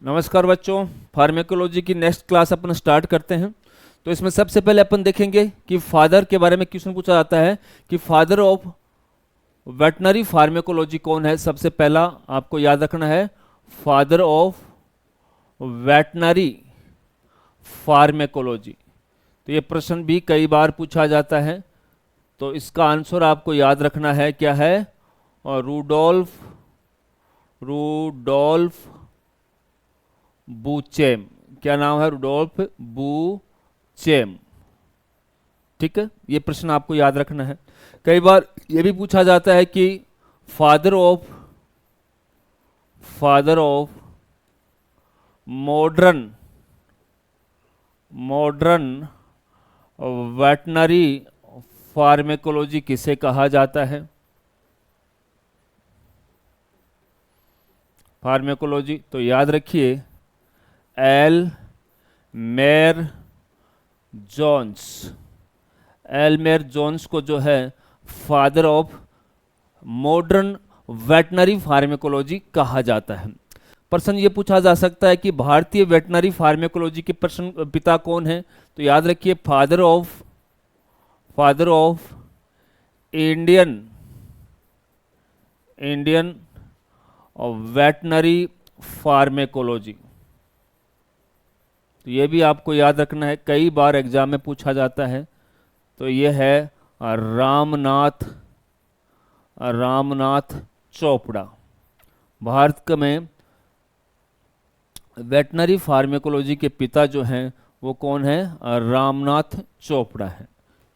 नमस्कार बच्चों। फार्मेकोलॉजी की नेक्स्ट क्लास अपन स्टार्ट करते हैं। तो इसमें सबसे पहले अपन देखेंगे कि फादर के बारे में क्वेश्चन पूछा जाता है कि फादर ऑफ वेटनरी फार्मेकोलॉजी कौन है। सबसे पहला आपको याद रखना है फादर ऑफ वेटनरी फार्मेकोलॉजी। तो ये प्रश्न भी कई बार पूछा जाता है, तो इसका आंसर आपको याद रखना है क्या है। और रूडोल्फ रूडोल्फ बूचेम। क्या नाम है? रूडोल्फ बूचेम। ठीक है, ये प्रश्न आपको याद रखना है। कई बार ये भी पूछा जाता है कि father of modern modern veterinary pharmacology किसे कहा जाता है। फार्मेकोलॉजी तो याद रखिए L Meyer Jones. L Meyer Jones को जो है father of modern veterinary pharmacology कहा जाता है। प्रश्न ये पूछा जा सकता है कि भारतीय वेटनरी फार्मेकोलॉजी के प्रश्न पिता कौन है। तो याद रखिए father of Indian Indian veterinary pharmacology. तो ये भी आपको याद रखना है, कई बार एग्जाम में पूछा जाता है। तो ये है रामनाथ चोपड़ा। भारत में वेटनरी फार्मेकोलॉजी के पिता जो हैं वो कौन है? रामनाथ चोपड़ा है।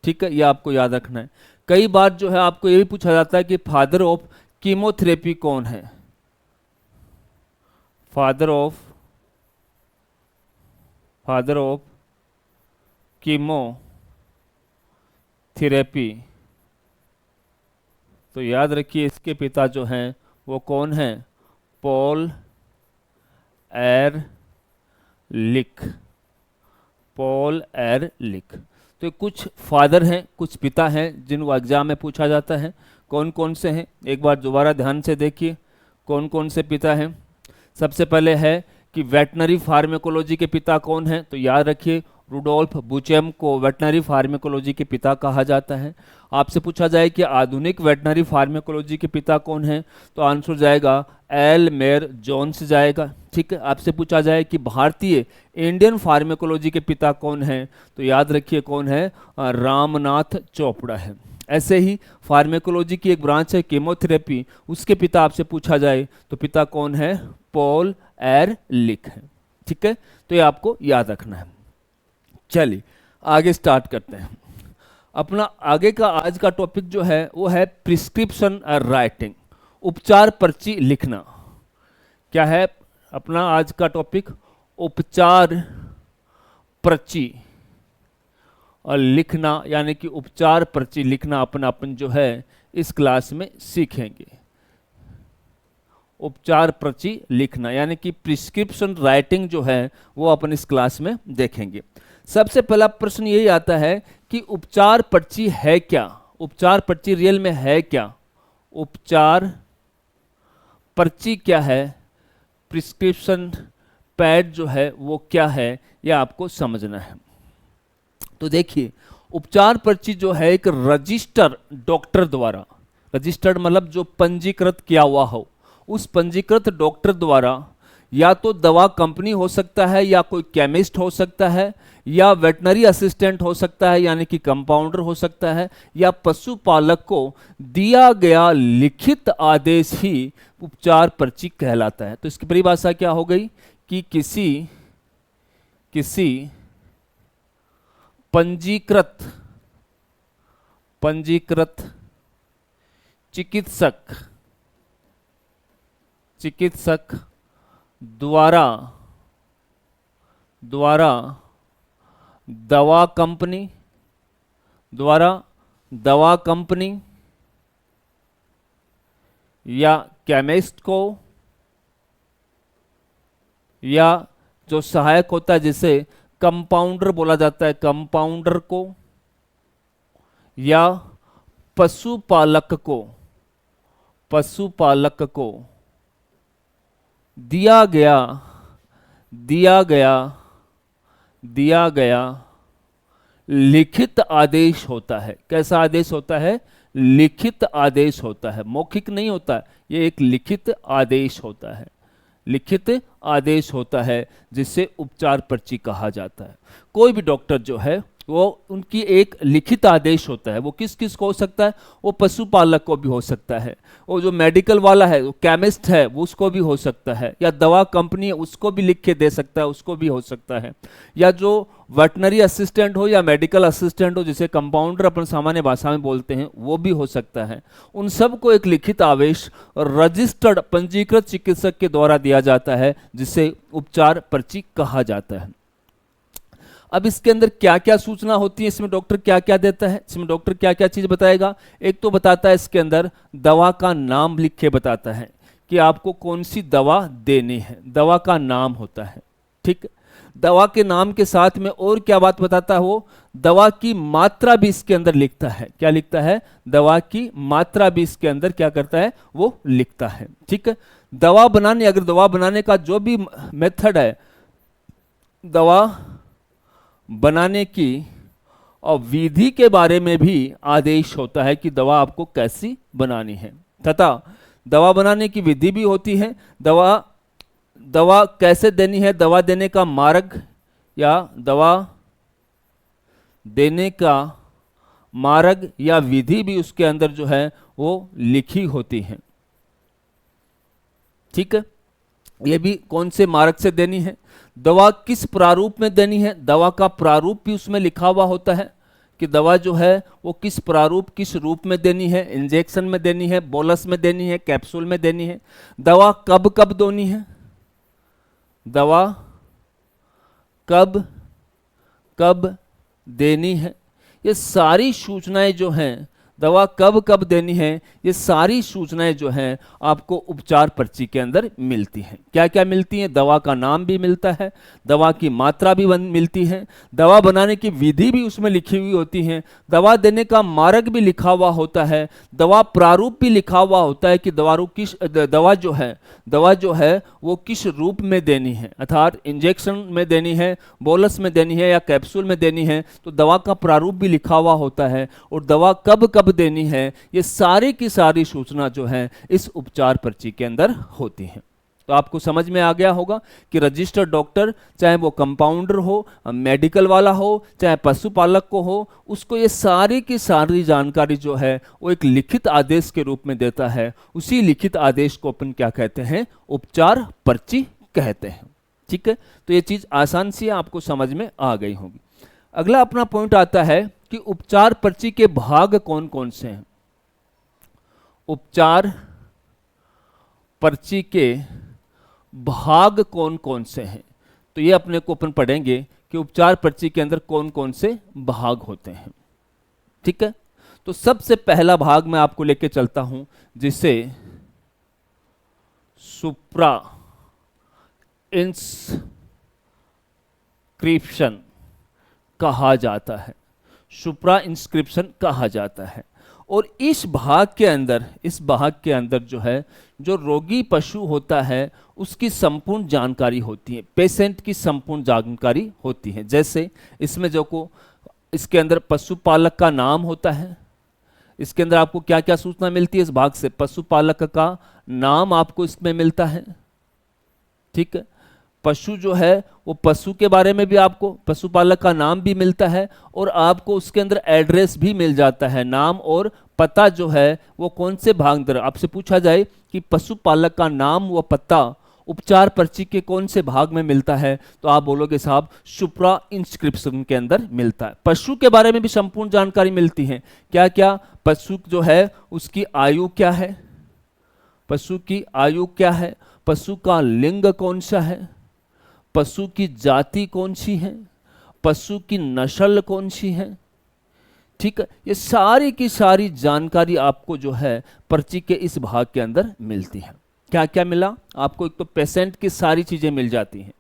ठीक है, ये आपको याद रखना है। कई बार जो है आपको ये भी पूछा जाता है कि फादर ऑफ कीमोथेरेपी कौन है। Father of chemotherapy. तो याद रखिए इसके पिता जो हैं वो कौन हैं? पॉल एरलिख। तो कुछ फादर हैं, कुछ पिता हैं जिनको एग्जाम में पूछा जाता है। कौन कौन से हैं एक बार दोबारा ध्यान से देखिए, कौन कौन से पिता हैं। सबसे पहले है कि वेटनरी फार्मेकोलॉजी के पिता कौन हैं। तो याद रखिए रूडोल्फ बूचेम को वेटनरी फार्मेकोलॉजी के पिता कहा जाता है। आपसे पूछा जाए कि आधुनिक वेटनरी फार्मेकोलॉजी के पिता कौन हैं, तो आंसर जाएगा एल मेयर जोन्स जाएगा। ठीक है, आपसे पूछा जाए कि भारतीय इंडियन फार्मेकोलॉजी के पिता कौन हैं, तो याद रखिए कौन है? रामनाथ चोपड़ा है। ऐसे ही फार्मेकोलॉजी की एक ब्रांच है कीमोथेरेपी, उसके पिता आपसे पूछा जाए तो पिता कौन है? पॉल एरलिख है। ठीक है, तो ये आपको याद रखना है। चलिए आगे स्टार्ट करते हैं। अपना आगे का आज का टॉपिक जो है वो है प्रिस्क्रिप्शन राइटिंग, उपचार पर्ची लिखना। क्या है अपना आज का टॉपिक? उपचार पर्ची और लिखना, यानी कि उपचार पर्ची लिखना अपन जो है इस क्लास में सीखेंगे। उपचार पर्ची लिखना यानी कि प्रिस्क्रिप्शन राइटिंग जो है वो अपन इस क्लास में देखेंगे। सबसे पहला प्रश्न यही आता है कि उपचार पर्ची है क्या? उपचार पर्ची रियल में है क्या? उपचार पर्ची क्या है? प्रिस्क्रिप्शन पैड जो है वो क्या है, यह आपको समझना है। तो देखिए उपचार पर्ची जो है एक रजिस्टर डॉक्टर द्वारा, रजिस्टर्ड मतलब जो पंजीकृत किया हुआ हो, उस पंजीकृत डॉक्टर द्वारा या तो दवा कंपनी हो सकता है, या कोई केमिस्ट हो सकता है, या वेटनरी असिस्टेंट हो सकता है यानी कि कंपाउंडर हो सकता है, या पशुपालक को दिया गया लिखित आदेश ही उपचार पर्ची कहलाता है। तो इसकी परिभाषा क्या हो गई कि किसी पंजीकृत चिकित्सक द्वारा दवा कंपनी या केमिस्ट को, या जो सहायक होता है जिसे कंपाउंडर बोला जाता है, कंपाउंडर को, या पशुपालक को दिया गया दिया गया लिखित आदेश होता है। कैसा आदेश होता है? लिखित आदेश होता है, मौखिक नहीं होता है, ये एक लिखित आदेश होता है। लिखित आदेश होता है जिसे उपचार पर्ची कहा जाता है। कोई भी डॉक्टर जो है वो उनकी एक लिखित आदेश होता है। वो किस किस को हो सकता है? वो पशुपालक को भी हो सकता है, वो जो मेडिकल वाला है, वो केमिस्ट है, वो उसको भी हो सकता है, या दवा कंपनी है उसको भी लिख के दे सकता है, उसको भी हो सकता है, या जो वेटनरी असिस्टेंट हो या मेडिकल असिस्टेंट हो, जिसे कंपाउंडर अपन सामान्य भाषा में बोलते हैं, वो भी हो सकता है। उन सबको एक लिखित आदेश रजिस्टर्ड पंजीकृत चिकित्सक के द्वारा दिया जाता है, जिसे उपचार पर्ची कहा जाता है। अब इसके अंदर क्या क्या सूचना होती है, इसमें डॉक्टर क्या क्या देता है, इसमें डॉक्टर क्या क्या चीज बताएगा? एक तो बताता है इसके अंदर दवा का नाम लिख के बताता है कि आपको कौन सी दवा देनी है, दवा का नाम होता है। ठीक, दवा के नाम के साथ में और क्या बात बताता है? वो दवा की मात्रा भी इसके अंदर लिखता है। क्या लिखता है? दवा की मात्रा भी इसके अंदर क्या करता है? वो लिखता है। ठीक है, दवा बनाने, अगर दवा बनाने का जो भी मेथड है, दवा बनाने की और विधि के बारे में भी आदेश होता है कि दवा आपको कैसी बनानी है, तथा दवा बनाने की विधि भी होती है। दवा कैसे देनी है, दवा देने का मार्ग या दवा देने का मार्ग या विधि भी उसके अंदर जो है वो लिखी होती है। ठीक है, ये भी कौन से मार्ग से देनी है, दवा किस प्रारूप में देनी है, दवा का प्रारूप भी उसमें लिखा हुआ होता है कि दवा जो है वो किस प्रारूप, किस रूप में देनी है, इंजेक्शन में देनी है, बोलस में देनी है, कैप्सूल में देनी है, दवा कब कब देनी है, दवा कब कब देनी है। ये सारी सूचनाएं जो हैं, दवा कब कब देनी है, ये सारी सूचनाएं जो हैं आपको उपचार पर्ची के अंदर मिलती हैं। क्या क्या मिलती हैं? दवा का नाम भी मिलता है, दवा की मात्रा भी मिलती है, दवा बनाने की विधि भी उसमें लिखी हुई होती है, दवा देने का मार्ग भी लिखा हुआ होता है, दवा प्रारूप भी लिखा हुआ होता है कि दवा जो है वो किस रूप में देनी है, अर्थात इंजेक्शन में देनी है, बोलस में देनी है या कैप्सूल में देनी है, तो दवा का प्रारूप भी लिखा हुआ होता है, और दवा कब कब देनी है, ये सारी की सारी सूचना जो है इस उपचार पर्ची के अंदर होती है। तो आपको समझ में आ गया होगा कि रजिस्टर्ड डॉक्टर, चाहे वो कंपाउंडर हो, मेडिकल वाला हो, चाहे पशुपालक को हो, उसको ये सारी की सारी जानकारी जो है वो एक लिखित आदेश के रूप में देता है। उसी लिखित आदेश को अपन क्या कहते हैं? उपचार पर्ची कहते हैं। ठीक है, तो ये चीज आसान सी आपको समझ में आ गई होगी। अगला अपना पॉइंट आता है कि उपचार पर्ची के भाग कौन कौन से हैं। उपचार पर्ची के भाग कौन कौन से हैं, तो ये अपने को अपन पढ़ेंगे कि उपचार पर्ची के अंदर कौन कौन से भाग होते हैं। ठीक है, तो सबसे पहला भाग मैं आपको लेके चलता हूं, जिसे सुप्रा इंस्क्रिप्शन कहा जाता है। सुप्रा इंस्क्रिप्शन कहा जाता है। और इस भाग के अंदर जो है, जो रोगी पशु होता है उसकी संपूर्ण जानकारी होती है, पेशेंट की संपूर्ण जानकारी होती है। जैसे इसमें इसके अंदर पशुपालक का नाम होता है। इसके अंदर आपको क्या क्या सूचना मिलती है? इस भाग से पशुपालक का नाम आपको इसमें मिलता है। ठीक है, पशु जो है वो पशु के बारे में भी आपको पशुपालक का नाम भी मिलता है, और आपको उसके अंदर एड्रेस भी मिल जाता है, नाम और पता जो है वो कौन से भाग अंदर। आपसे पूछा जाए कि पशुपालक का नाम व पता उपचार पर्ची के कौन से भाग में मिलता है, तो आप बोलोगे साहब सुप्रा इंस्क्रिप्शन के अंदर मिलता है। पशु के बारे में भी संपूर्ण जानकारी मिलती है। क्या क्या? पशु जो है उसकी आयु क्या है, पशु की आयु क्या है, पशु का लिंग कौन सा है, पशु की जाति कौन सी है, पशु की नस्ल कौन सी है। ठीक है, ये सारी की सारी जानकारी आपको जो है पर्ची के इस भाग के अंदर मिलती है। क्या क्या मिला आपको? एक तो पेशेंट की सारी चीजें मिल जाती हैं।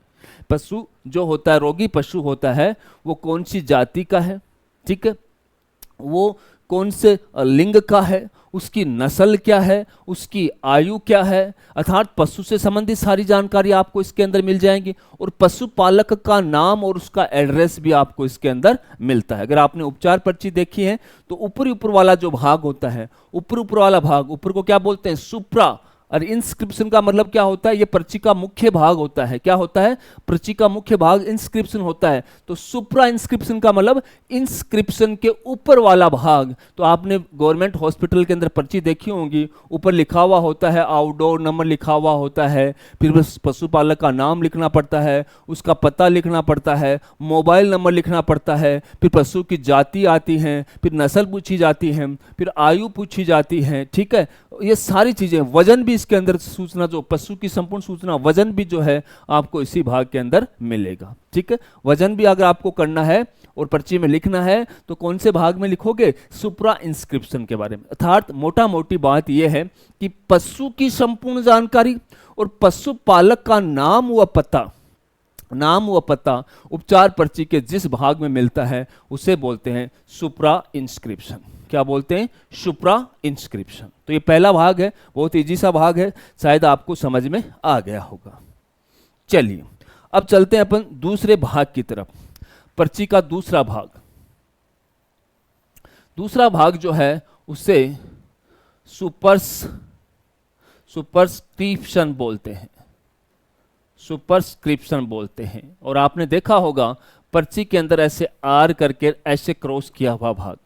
पशु जो होता है, रोगी पशु होता है, वो कौन सी जाति का है, ठीक है, वो कौन से लिंग का है, उसकी नस्ल क्या है, उसकी आयु क्या है, अर्थात पशु से संबंधित सारी जानकारी आपको इसके अंदर मिल जाएंगी। और पशुपालक का नाम और उसका एड्रेस भी आपको इसके अंदर मिलता है। अगर आपने उपचार पर्ची देखी है तो ऊपर ऊपर वाला जो भाग होता है, ऊपर वाला भाग, ऊपर को क्या बोलते हैं, सुप्रा। और इंस्क्रिप्शन का मतलब क्या होता है, ये पर्ची का मुख्य भाग होता है। क्या होता है, पर्ची का मुख्य भाग इंस्क्रिप्शन होता है। तो सुप्रा इंस्क्रिप्शन का मतलब इंस्क्रिप्शन के ऊपर वाला भाग। तो आपने गवर्नमेंट हॉस्पिटल के अंदर पर्ची देखी होंगी, ऊपर लिखा हुआ होता है, आउटडोर नंबर लिखा हुआ होता है, फिर बस पशुपालक का नाम लिखना पड़ता है, उसका पता लिखना पड़ता है, मोबाइल नंबर लिखना पड़ता है, फिर पशु की जाति आती हैं, फिर नस्ल पूछी जाती है, फिर आयु पूछी जाती है। ठीक है, ये सारी चीजें, वजन भी इसके अंदर सूचना, जो पशु की संपूर्ण सूचना, वजन भी जो है आपको इसी भाग के अंदर मिलेगा। ठीक है, वजन भी अगर आपको करना है और पर्ची में लिखना है तो कौन से भाग में लिखोगे, सुप्रा इंस्क्रिप्शन के बारे में। अर्थात मोटा मोटी बात यह है कि पशु की संपूर्ण जानकारी और पशुपालक का नाम व पता उपचार पर्ची के जिस भाग में मिलता है उसे बोलते हैं सुप्रा इंस्क्रिप्शन। क्या बोलते हैं, सुप्रा इंस्क्रिप्शन। तो ये पहला भाग है, बहुत इजी सा भाग है, शायद आपको समझ में आ गया होगा। चलिए अब चलते हैं अपन दूसरे भाग की तरफ, पर्ची का दूसरा भाग। दूसरा भाग जो है उसे सुपरस्क्रिप्शन बोलते हैं, सुपरस्क्रिप्शन बोलते हैं। और आपने देखा होगा पर्ची के अंदर ऐसे आर करके ऐसे क्रॉस किया हुआ भाग,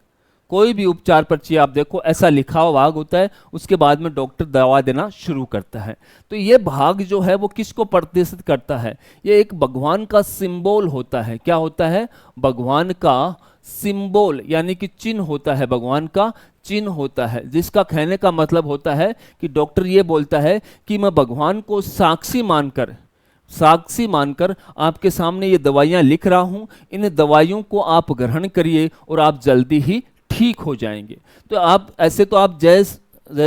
कोई भी उपचार पर्ची आप देखो ऐसा लिखा हुआ भाग होता है, उसके बाद में डॉक्टर दवा देना शुरू करता है। तो ये भाग जो है वो किसको प्रदर्शित करता है, ये एक भगवान का सिंबल होता है। क्या होता है, भगवान का सिंबल, यानी कि चिन्ह होता है, भगवान का चिन्ह होता है, जिसका कहने का मतलब होता है कि डॉक्टर ये बोलता है कि मैं भगवान को साक्षी मानकर आपके सामने ये दवाइयाँ लिख रहा हूँ, इन दवाइयों को आप ग्रहण करिए और आप जल्दी ही ठीक हो जाएंगे। तो आप ऐसे तो आप जय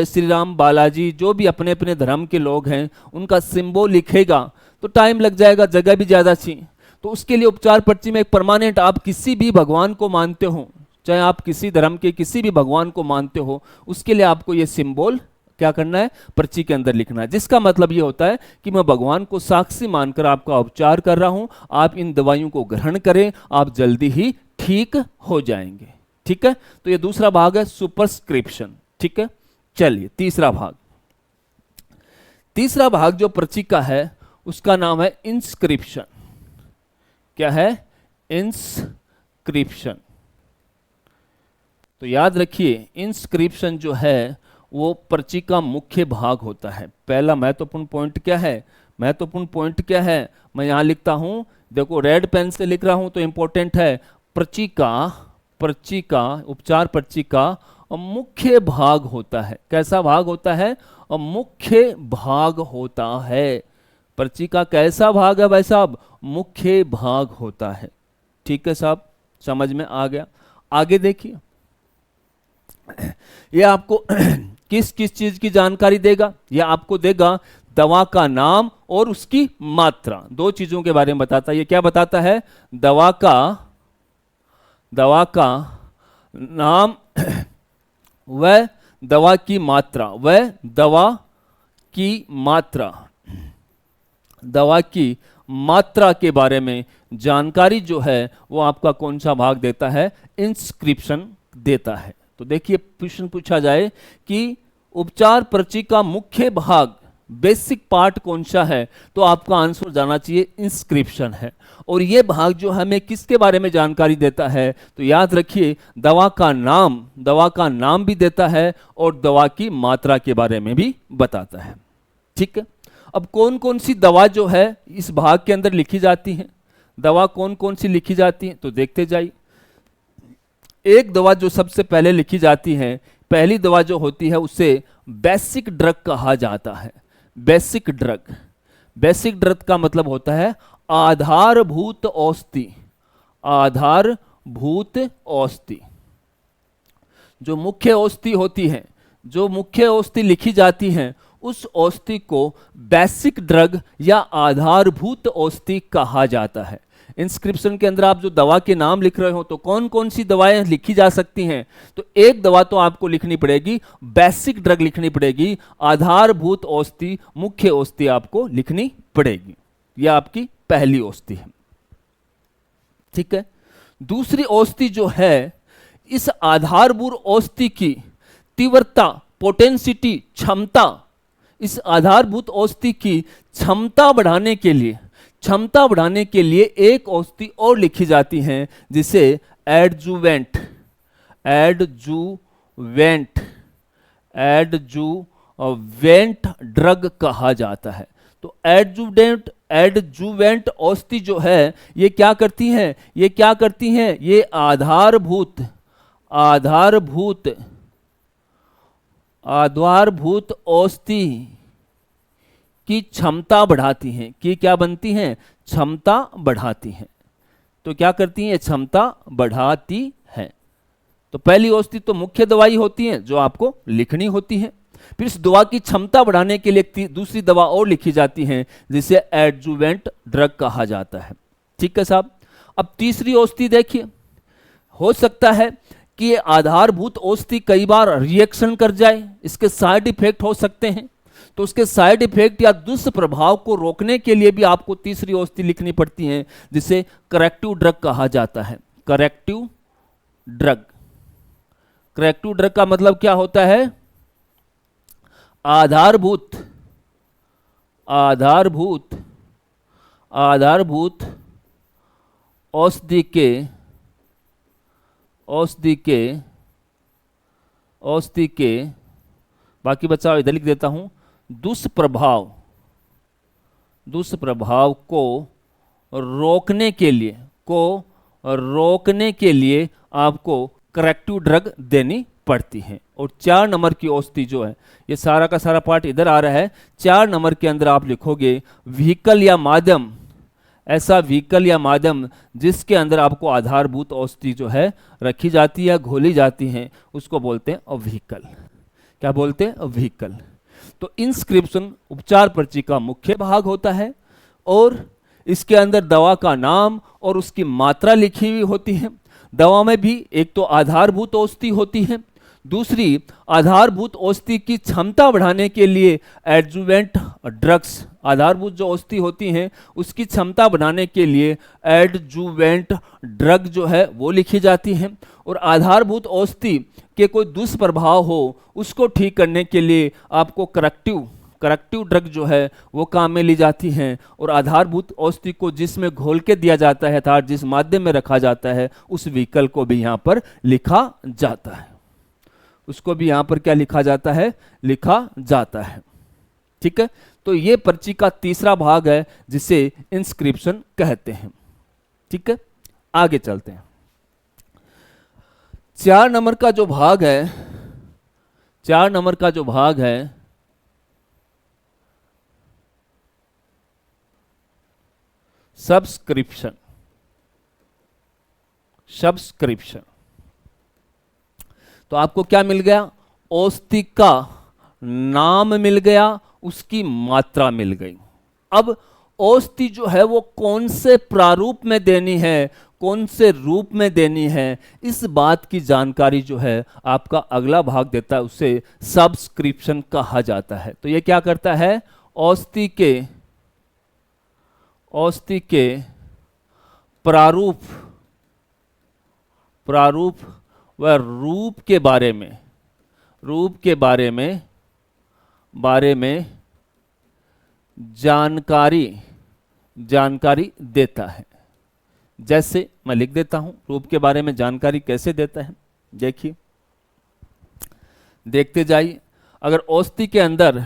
श्री राम, बालाजी, जो भी अपने अपने धर्म के लोग हैं उनका सिंबल लिखेगा तो टाइम लग जाएगा, जगह भी ज़्यादा चाहिए। तो उसके लिए उपचार पर्ची में एक परमानेंट, आप किसी भी भगवान को मानते हो, चाहे आप किसी धर्म के किसी भी भगवान को मानते हो, उसके लिए आपको ये सिंबल क्या करना है, पर्ची के अंदर लिखना है। जिसका मतलब ये होता है कि मैं भगवान को साक्षी मानकर आपका उपचार कर रहा हूं, आप इन दवाइयों को ग्रहण करें, आप जल्दी ही ठीक हो जाएंगे। ठीक है, तो ये दूसरा भाग है सुपरस्क्रिप्शन। ठीक है, चलिए तीसरा भाग जो पर्ची का है उसका नाम है इंस्क्रिप्शन। क्या है, इंस्क्रिप्शन। तो याद रखिए इंस्क्रिप्शन जो है वो पर्ची का मुख्य भाग होता है। पहला महत्वपूर्ण पॉइंट क्या है, मैं यहां लिखता हूं, देखो रेड पेन से लिख रहा हूं तो इंपॉर्टेंट है, पर्ची का उपचार पर्ची का मुख्य भाग होता है। कैसा भाग होता है, मुख्य भाग होता है। पर्ची का कैसा भाग है भाई साहब, मुख्य भाग होता है। ठीक है साहब, समझ में आ गया। आगे देखिए, ये आपको किस किस चीज की जानकारी देगा, यह आपको देगा दवा का नाम और उसकी मात्रा, दो चीजों के बारे में बताता है। ये क्या बताता है, दवा का नाम व दवा की मात्रा के बारे में जानकारी जो है वो आपका कौन सा भाग देता है, इंस्क्रिप्शन देता है। तो देखिए प्रश्न पूछा जाए कि उपचार पर्ची का मुख्य भाग, बेसिक पार्ट कौन सा है, तो आपका आंसर जाना चाहिए इंस्क्रिप्शन है। और ये भाग जो हमें किसके बारे में जानकारी देता है, तो याद रखिए दवा का नाम भी देता है और दवा की मात्रा के बारे में भी बताता है। ठीक है, अब कौन कौन सी दवा जो है इस भाग के अंदर लिखी जाती है, दवा कौन कौन सी लिखी जाती है, तो देखते जाइए। एक दवा जो सबसे पहले लिखी जाती है, पहली दवा जो होती है उसे बेसिक ड्रग कहा जाता है। बेसिक ड्रग का मतलब होता है आधारभूत औषधि। जो मुख्य औषधि होती है, जो मुख्य औषधि लिखी जाती हैं, उस औषधि को बेसिक ड्रग या आधारभूत औषधि कहा जाता है। इंस्क्रिप्शन के अंदर आप जो दवा के नाम लिख रहे हो तो कौन कौन सी दवाएं लिखी जा सकती हैं, तो एक दवा तो आपको लिखनी पड़ेगी, बेसिक ड्रग लिखनी पड़ेगी, आधारभूत औषधि, मुख्य औषधि आपको लिखनी पड़ेगी। यह आपकी पहली औषधि है, ठीक है। दूसरी औषधि जो है, इस आधारभूत औषधि की तीव्रता, पोटेंसिटी, क्षमता, इस आधारभूत औषधि की क्षमता बढ़ाने के लिए एक औषधि और लिखी जाती है जिसे एडजुवेंट ड्रग कहा जाता है। तो एडजुवेंट औषधि जो है ये क्या करती हैं, ये आधारभूत औषधि की क्षमता बढ़ाती हैं, कि क्या बनती हैं, क्षमता बढ़ाती हैं। तो क्या करती हैं, क्षमता बढ़ाती हैं। तो पहली औषधि तो मुख्य दवाई होती है जो आपको लिखनी होती है, फिर इस दवा की क्षमता बढ़ाने के लिए दूसरी दवा और लिखी जाती है जिसे एडजुवेंट ड्रग कहा जाता है, ठीक है साहब। अब तीसरी औषधि देखिए, हो सकता है कि ये आधारभूत औषधि कई बार रिएक्शन कर जाए, इसके साइड इफेक्ट हो सकते हैं, तो उसके साइड इफेक्ट या दुष्प्रभाव को रोकने के लिए भी आपको तीसरी औषधि लिखनी पड़ती है जिसे करेक्टिव ड्रग कहा जाता है। करेक्टिव ड्रग का मतलब क्या होता है, आधारभूत औषधि के बाकी बच्चा इधर लिख देता हूं, दुष्प्रभाव को रोकने के लिए आपको करेक्टिव ड्रग देनी पड़ती है। और 4 नंबर की औषधि जो है, ये सारा का सारा पार्ट इधर आ रहा है, 4 नंबर के अंदर आप लिखोगे व्हीकल या माध्यम, ऐसा व्हीकल या माध्यम जिसके अंदर आपको आधारभूत औषधि जो है रखी जाती है, घोली जाती है, उसको बोलते हैं व्हीकल। क्या बोलते हैं, व्हीकल। तो इंस्क्रिप्शन उपचार पर्ची का मुख्य भाग होता है और इसके अंदर दवा का नाम और उसकी मात्रा लिखी हुई होती है। दवा में भी एक तो आधारभूत औषधि होती है, दूसरी आधारभूत औषधि की क्षमता बढ़ाने के लिए एडजुवेंट ड्रग्स, आधारभूत जो औषधि होती हैं उसकी क्षमता बढ़ाने के लिए एडजुवेंट ड्रग जो है वो लिखी जाती हैं। और आधारभूत औषधि के कोई दुष्प्रभाव हो उसको ठीक करने के लिए आपको करेक्टिव ड्रग जो है वो काम में ली जाती हैं। और आधारभूत औषधि को जिसमें घोल के दिया जाता है अर्थात जिस माध्यम में रखा जाता है उस व्हीकल को भी यहाँ पर लिखा जाता है, उसको भी यहाँ पर क्या लिखा जाता है, लिखा जाता है, ठीक है। तो ये पर्ची का तीसरा भाग है जिसे इंस्क्रिप्शन कहते हैं, ठीक है। आगे चलते हैं। 4 नंबर का जो भाग है सब्सक्रिप्शन। तो आपको क्या मिल गया, औषधि का नाम मिल गया, उसकी मात्रा मिल गई। अब औषधि जो है वो कौन से प्रारूप में देनी है, कौन से रूप में देनी है, इस बात की जानकारी जो है आपका अगला भाग देता है, उसे सब्सक्रिप्शन कहा जाता है। तो ये क्या करता है, औषधि के प्रारूप व रूप के बारे में जानकारी देता है। जैसे मैं लिख देता हूं, रूप के बारे में जानकारी कैसे देता है, देखिए, देखते जाइए। अगर औषधि के अंदर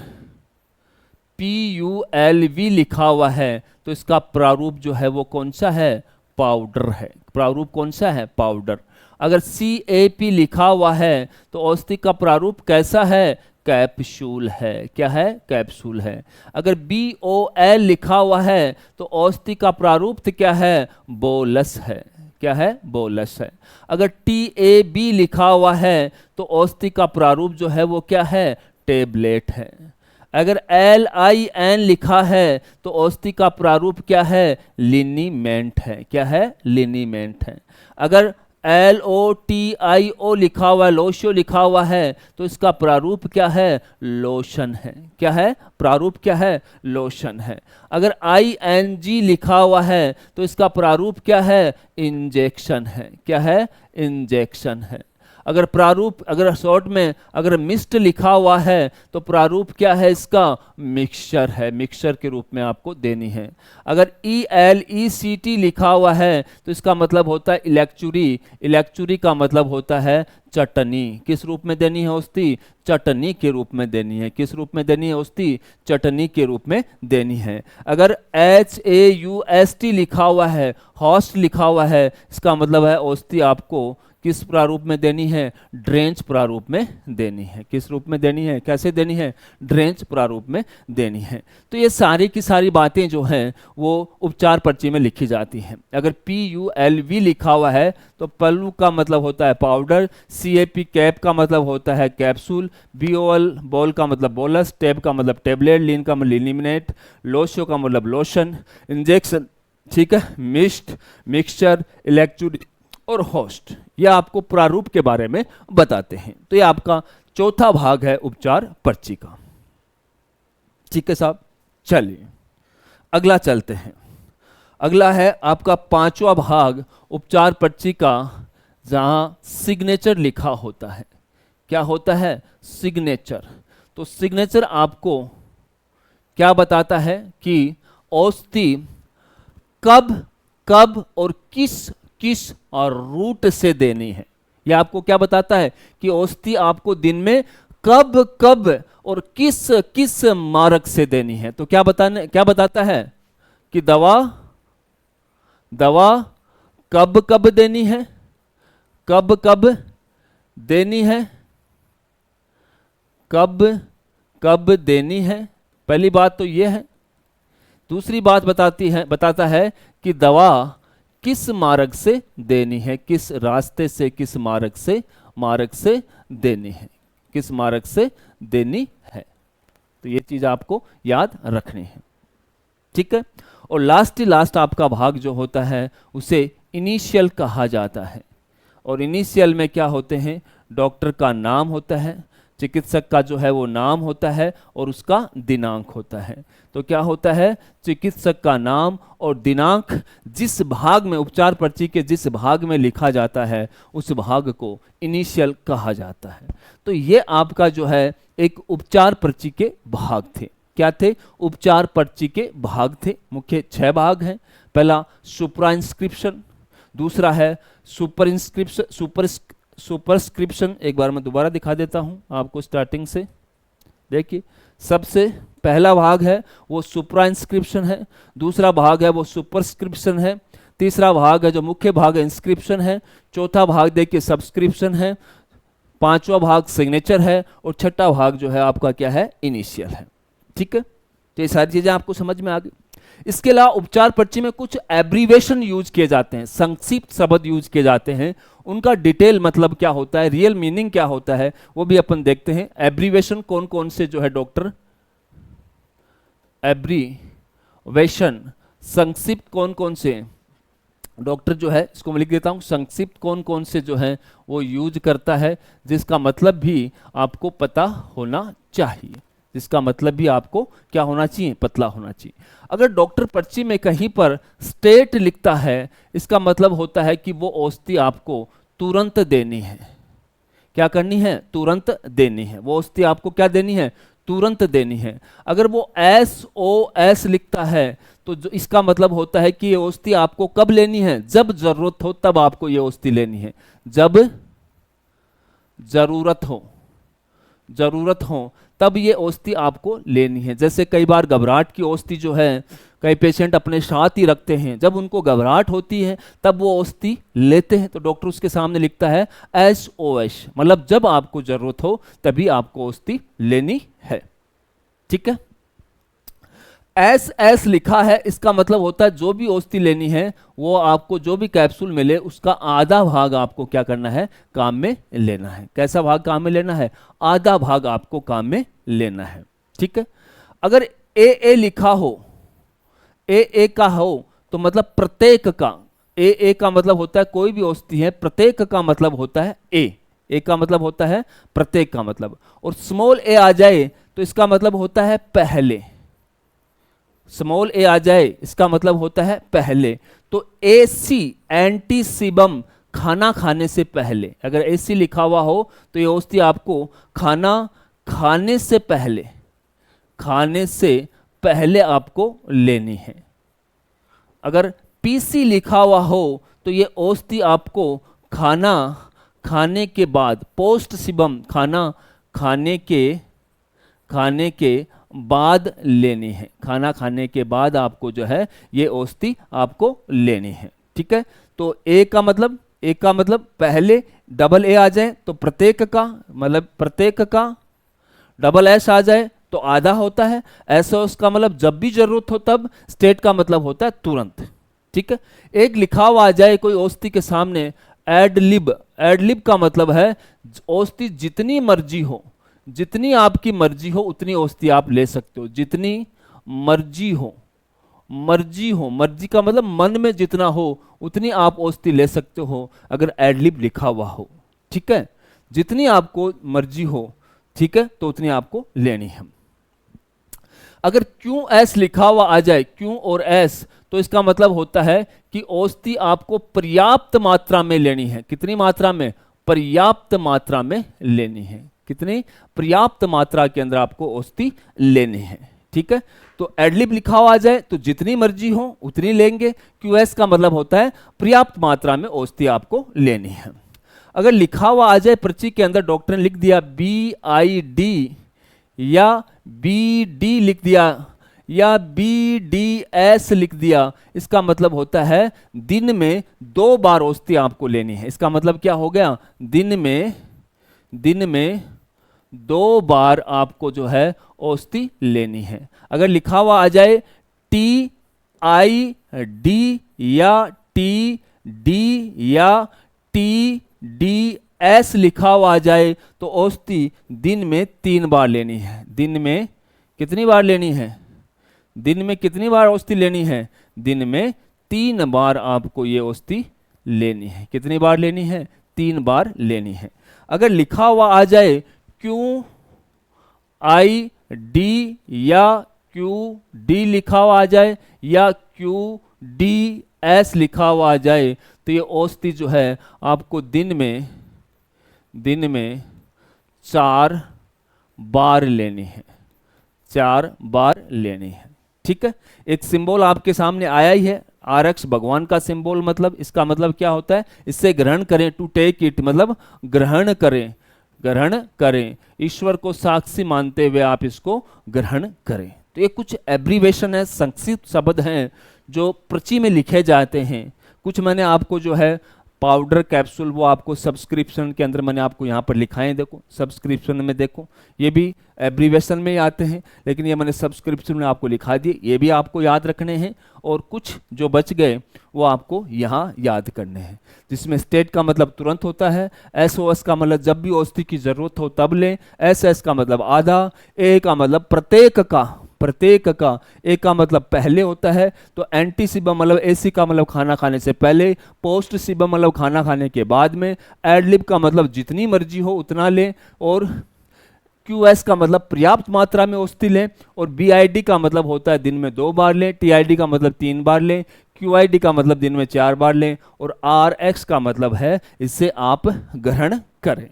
PULV लिखा हुआ है तो इसका प्रारूप जो है वो कौन सा है, पाउडर है। प्रारूप कौन सा है, पाउडर। अगर CAP लिखा हुआ है तो औषधि का प्रारूप कैसा है, कैप्सूल है। क्या है, कैप्सूल है। अगर BOL लिखा हुआ है तो औषधि का प्रारूप क्या है, बोलस है। क्या है, बोलस है। अगर TAB लिखा हुआ है तो औषधि का प्रारूप जो है वो क्या है, टेबलेट है। अगर LIN लिखा है तो औषधि का प्रारूप क्या है? लिनीमेंट है। क्या है? लिनीमेंट है। अगर LOTIO लिखा हुआ है, लोशियो लिखा हुआ है, तो इसका प्रारूप क्या है? लोशन है। क्या है? प्रारूप क्या है? लोशन है। अगर ING लिखा हुआ है तो इसका प्रारूप क्या है? इंजेक्शन है। क्या है? इंजेक्शन है। अगर प्रारूप, अगर शॉर्ट में अगर मिस्ट लिखा हुआ है तो प्रारूप क्या है इसका? मिक्सचर है। मिक्सचर के रूप में आपको देनी है। अगर ELECT लिखा हुआ है तो इसका मतलब होता है इलेक्चुरी। इलेक्चुरी का मतलब होता है चटनी। किस रूप में देनी है औषधि? चटनी के रूप में देनी है। किस रूप में देनी है औषधि? चटनी के रूप में देनी है। अगर HAUST लिखा हुआ है, हॉस्ट लिखा हुआ है, इसका मतलब है औषधि आपको किस प्रारूप में देनी है? ड्रेंच प्रारूप में देनी है। किस रूप में देनी है? कैसे देनी है? ड्रेंच प्रारूप में देनी है। तो ये सारी की सारी बातें जो हैं वो उपचार पर्ची में लिखी जाती हैं। अगर PULV लिखा हुआ है तो पल्लू का मतलब होता है पाउडर, CAP कैप का मतलब होता है कैप्सूल, BOL बॉल का मतलब बोलस, टैब का मतलब टेबलेट, लीन का मतलब लिमिनेट, लोशियो का मतलब लोशन, इंजेक्शन, ठीक है, मिस्ट, मिक्सचर, इलेक्ट्रोड और होस्ट, यह आपको प्रारूप के बारे में बताते हैं। तो यह आपका चौथा भाग है उपचार पर्ची का। ठीक है साहब, चलिए अगला चलते हैं। अगला है आपका पांचवा भाग उपचार पर्ची का, जहां सिग्नेचर लिखा होता है। क्या होता है? सिग्नेचर। तो सिग्नेचर आपको क्या बताता है कि औषधि कब कब और किस किस और रूट से देनी है। यह आपको क्या बताता है कि औषधि आपको दिन में कब कब और किस किस मार्ग से देनी है। तो क्या बताता है कि दवा कब कब देनी है, कब कब देनी है, कब कब देनी है। पहली बात तो यह है। दूसरी बात बताता है कि दवा किस मार्ग से देनी है, किस रास्ते से, किस मार्ग से देनी है, किस मार्ग से देनी है। तो ये चीज आपको याद रखनी है। ठीक है। और लास्ट आपका भाग जो होता है उसे इनिशियल कहा जाता है। और इनिशियल में क्या होते हैं? डॉक्टर का नाम होता है, चिकित्सक का जो है वो नाम होता है और उसका दिनांक होता है। तो क्या होता है? चिकित्सक का नाम और दिनांक जिस भाग में, उपचार पर्ची के जिस भाग में लिखा जाता है उस भाग को इनिशियल कहा जाता है। तो ये आपका जो है एक उपचार पर्ची के भाग थे। क्या थे? उपचार पर्ची के भाग थे। मुख्य 6 भाग हैं। पहला सुपराइंस्क्रिप्शन, दूसरा है सुपरस्क्रिप्शन। एक बार मैं दोबारा दिखा देता हूं आपको स्टार्टिंग से। देखिए, सबसे पहला भाग है वो सुपराइंस्क्रिप्शन है, दूसरा भाग है वो सुपरस्क्रिप्शन है, तीसरा भाग है जो मुख्य भाग है इंस्क्रिप्शन है, चौथा भाग देखिए सब्सक्रिप्शन है, पांचवा भाग सिग्नेचर है और छठा भाग जो है आपका क्या है? इनिशियल है। ठीक है। तो ये सारी चीजें आपको समझ में आ गई। इसके अलावा उपचार पर्ची में कुछ एब्रीवेशन यूज किए जाते हैं, संक्षिप्त शब्द यूज किए जाते हैं। उनका डिटेल मतलब क्या होता है, रियल मीनिंग क्या होता है, वो भी अपन देखते हैं। एब्रीवेशन कौन कौन से जो है डॉक्टर, एब्रीवेशन संक्षिप्त कौन कौन से डॉक्टर जो है, इसको मैं लिख देता हूं, संक्षिप्त कौन कौन से जो है वो यूज करता है, जिसका मतलब भी आपको पता होना चाहिए। जिसका मतलब भी आपको क्या होना चाहिए? पतला होना चाहिए। अगर डॉक्टर पर्ची में कहीं पर स्टेट लिखता है, इसका मतलब होता है कि वो औषधि आपको तुरंत देनी है। क्या करनी है? तुरंत देनी है। वो औषधि आपको क्या देनी है? तुरंत देनी है। अगर वो SOS लिखता है तो जो इसका मतलब होता है कि ये औषधि आपको कब लेनी है? जब जरूरत हो तब आपको ये औषधि लेनी है। जब जरूरत हो तब ये औषधि आपको लेनी है। जैसे कई बार घबराहट की औषधि जो है कई पेशेंट अपने साथ ही रखते हैं, जब उनको घबराहट होती है तब वो औषधि लेते हैं, तो डॉक्टर उसके सामने लिखता है SOS, मतलब जब आपको जरूरत हो तभी आपको औषधि लेनी है। ठीक है। SS लिखा है, इसका मतलब होता है जो भी औषधि लेनी है वो आपको जो भी कैप्सूल मिले उसका आधा भाग आपको क्या करना है? काम में लेना है। कैसा भाग काम में लेना है? आधा भाग आपको काम में लेना है। ठीक है। अगर ए लिखा हो, ए का हो तो मतलब प्रत्येक का, ए का मतलब होता है कोई भी औषधि है, प्रत्येक का मतलब होता है ए का मतलब होता है प्रत्येक का मतलब, और स्मॉल ए आ जाए तो इसका मतलब होता है पहले, स्मॉल ए आ जाए इसका मतलब होता है पहले। तो एसी एंटीसीबम, खाना खाने से पहले, अगर एसी लिखा हुआ हो तो ये औषधि आपको खाना खाने से पहले, खाने से पहले आपको लेनी है। अगर पीसी लिखा हुआ हो तो ये औषधि आपको खाना खाने के बाद, पोस्ट सिबम, खाना खाने के बाद लेनी है, खाना खाने के बाद आपको जो है ये औषधि आपको लेनी है। ठीक है, तो ए का मतलब पहले, डबल ए आ जाए तो प्रत्येक का, मतलब प्रत्येक का, डबल एस आ जाए तो आधा होता है, ऐसा उसका मतलब जब भी जरूरत हो तब, स्टेट का मतलब होता है तुरंत। ठीक है, एक लिखा हुआ आ जाए कोई औषधि के सामने एडलिब, एडलिब का मतलब है औषधि जितनी मर्जी हो, जितनी आपकी मर्जी हो उतनी औषधि आप ले सकते हो, जितनी मर्जी हो, मर्जी का मतलब मन में जितना हो उतनी आप औषधि ले सकते हो अगर एडलिब लिखा हुआ हो। ठीक है, जितनी आपको मर्जी हो, ठीक है, तो उतनी आपको लेनी है। अगर क्यू एस लिखा हुआ आ जाए, क्यू और एस, तो इसका मतलब होता है कि औषधि आपको पर्याप्त मात्रा में लेनी है। कितनी मात्रा में? पर्याप्त मात्रा में लेनी है। कितनी? पर्याप्त मात्रा के अंदर आपको औषधि लेनी है। ठीक है, तो एडलिब लिखा हुआ आ जाए तो जितनी मर्जी हो उतनी लेंगे। क्यूएस का मतलब होता है पर्याप्त मात्रा में औषधि आपको लेनी है। अगर लिखा हुआ आ जाए पर्ची के अंदर, डॉक्टर ने लिख दिया BID या BD लिख दिया या BDS लिख दिया, इसका मतलब होता है दिन में 2 बार औषधि आपको लेनी है। इसका मतलब क्या हो गया? दिन में 2 बार आपको जो है औषधि लेनी है। अगर लिखा हुआ आ जाए TID या TD या TDS लिखा हुआ आ जाए तो औषधि दिन में 3 बार लेनी है। दिन में कितनी बार लेनी है? दिन में कितनी बार औषधि लेनी है? दिन में 3 बार आपको ये औषधि लेनी है। कितनी बार लेनी है? 3 बार लेनी है। अगर लिखा हुआ आ जाए QID या QD लिखा हुआ आ जाए या QDS लिखा हुआ आ जाए तो ये औषधि जो है आपको दिन में 4 बार लेनी है। 4 बार लेनी है। ठीक है, एक सिंबल आपके सामने आया ही है, RX भगवान का सिंबल, मतलब इसका मतलब क्या होता है? इससे ग्रहण करें, टू टेक इट मतलब ग्रहण करें, ग्रहण करें, ईश्वर को साक्षी मानते हुए आप इसको ग्रहण करें। तो ये कुछ एब्रीवेशन है, संक्षिप्त शब्द हैं जो पर्ची में लिखे जाते हैं। कुछ मैंने आपको जो है पाउडर कैप्सूल वो आपको सब्सक्रिप्शन के अंदर मैंने आपको यहाँ पर लिखाए, देखो सब्सक्रिप्शन में देखो, ये भी एब्रीवेशन में आते हैं, लेकिन ये मैंने सब्सक्रिप्शन में आपको लिखा दिए, ये भी आपको याद रखने हैं। और कुछ जो बच गए वो आपको यहाँ याद करने हैं, जिसमें स्टेट का मतलब तुरंत होता है, SOS का मतलब जब भी औषधि की जरूरत हो तब लें, SS का मतलब आधा, A का मतलब प्रत्येक का, ए का मतलब पहले होता है, तो एंटी सिबम मतलब AC का मतलब खाना खाने से पहले, पोस्ट सिबम मतलब खाना खाने के बाद में, एडलिब का मतलब जितनी मर्जी हो उतना लें, और QS का मतलब पर्याप्त मात्रा में औषधि लें, और BID का मतलब होता है दिन में 2 बार लें, TID का मतलब 3 बार लें, QID का मतलब दिन में 4 बार लें, और RX का मतलब है इससे आप ग्रहण करें।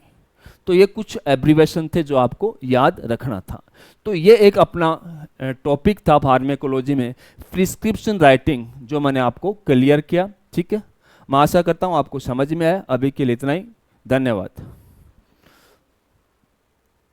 तो ये कुछ एब्रीवेशन थे जो आपको याद रखना था। तो ये एक अपना टॉपिक था फार्मेकोलॉजी में, प्रिस्क्रिप्शन राइटिंग, जो मैंने आपको क्लियर किया। ठीक है, मैं आशा करता हूँ आपको समझ में आया। अभी के लिए इतना ही, धन्यवाद।